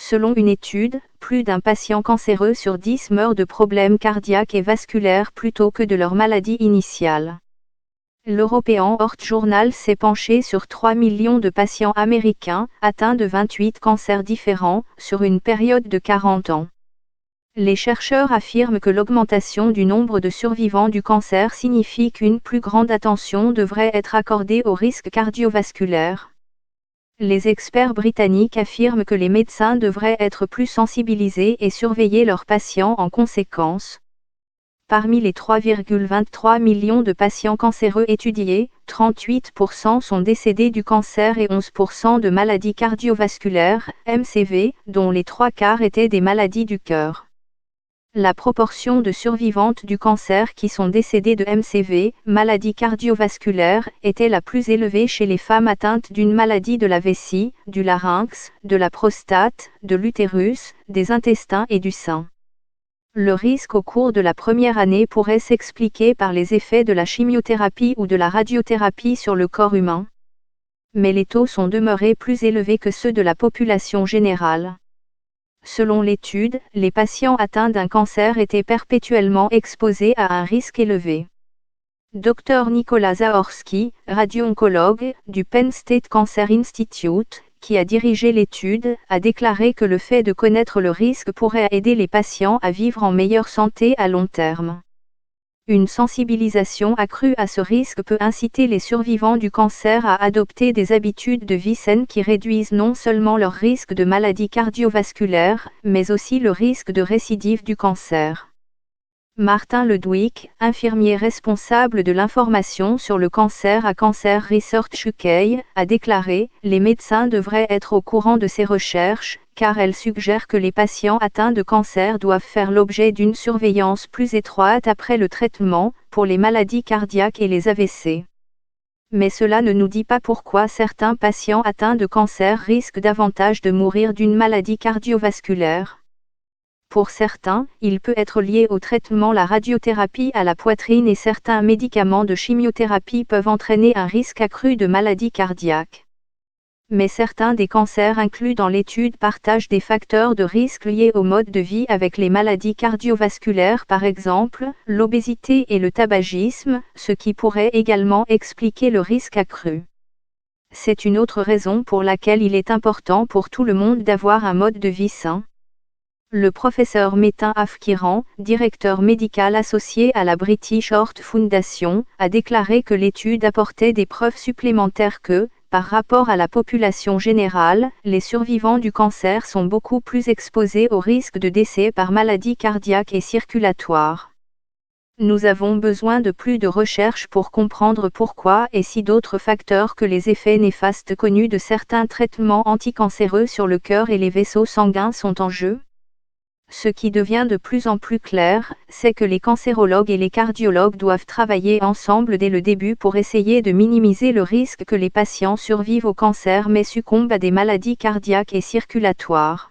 Selon une étude, plus d'un patient cancéreux sur 10 meurt de problèmes cardiaques et vasculaires plutôt que de leur maladie initiale. L'European Heart Journal s'est penché sur 3 millions de patients américains, atteints de 28 cancers différents, sur une période de 40 ans. Les chercheurs affirment que l'augmentation du nombre de survivants du cancer signifie qu'une plus grande attention devrait être accordée aux risques cardiovasculaires. Les experts britanniques affirment que les médecins devraient être plus sensibilisés et surveiller leurs patients en conséquence. Parmi les 3,23 millions de patients cancéreux étudiés, 38% sont décédés du cancer et 11% de maladies cardiovasculaires, MCV, dont les 3/4 étaient des maladies du cœur. La proportion de survivantes du cancer qui sont décédées de MCV, maladie cardiovasculaire, était la plus élevée chez les femmes atteintes d'une maladie de la vessie, du larynx, de la prostate, de l'utérus, des intestins et du sein. Le risque au cours de la première année pourrait s'expliquer par les effets de la chimiothérapie ou de la radiothérapie sur le corps humain. Mais les taux sont demeurés plus élevés que ceux de la population générale. Selon l'étude, les patients atteints d'un cancer étaient perpétuellement exposés à un risque élevé. Dr Nicolas Zaorski, radio-oncologue, du Penn State Cancer Institute, qui a dirigé l'étude, a déclaré que le fait de connaître le risque pourrait aider les patients à vivre en meilleure santé à long terme. Une sensibilisation accrue à ce risque peut inciter les survivants du cancer à adopter des habitudes de vie saines qui réduisent non seulement leur risque de maladie cardiovasculaire, mais aussi le risque de récidive du cancer. Martin Ledwick, infirmier responsable de l'information sur le cancer à Cancer Research UK, a déclaré « Les médecins devraient être au courant de ces recherches, car elles suggèrent que les patients atteints de cancer doivent faire l'objet d'une surveillance plus étroite après le traitement, pour les maladies cardiaques et les AVC. » Mais cela ne nous dit pas pourquoi certains patients atteints de cancer risquent davantage de mourir d'une maladie cardiovasculaire. Pour certains, il peut être lié au traitement, la radiothérapie à la poitrine et certains médicaments de chimiothérapie peuvent entraîner un risque accru de maladie cardiaque. Mais certains des cancers inclus dans l'étude partagent des facteurs de risque liés au mode de vie avec les maladies cardiovasculaires, par exemple, l'obésité et le tabagisme, ce qui pourrait également expliquer le risque accru. C'est une autre raison pour laquelle il est important pour tout le monde d'avoir un mode de vie sain. Le professeur Metin Afkiran, directeur médical associé à la British Heart Foundation, a déclaré que l'étude apportait des preuves supplémentaires que, par rapport à la population générale, les survivants du cancer sont beaucoup plus exposés au risque de décès par maladie cardiaque et circulatoire. Nous avons besoin de plus de recherches pour comprendre pourquoi et si d'autres facteurs que les effets néfastes connus de certains traitements anticancéreux sur le cœur et les vaisseaux sanguins sont en jeu. Ce qui devient de plus en plus clair, c'est que les cancérologues et les cardiologues doivent travailler ensemble dès le début pour essayer de minimiser le risque que les patients survivent au cancer mais succombent à des maladies cardiaques et circulatoires.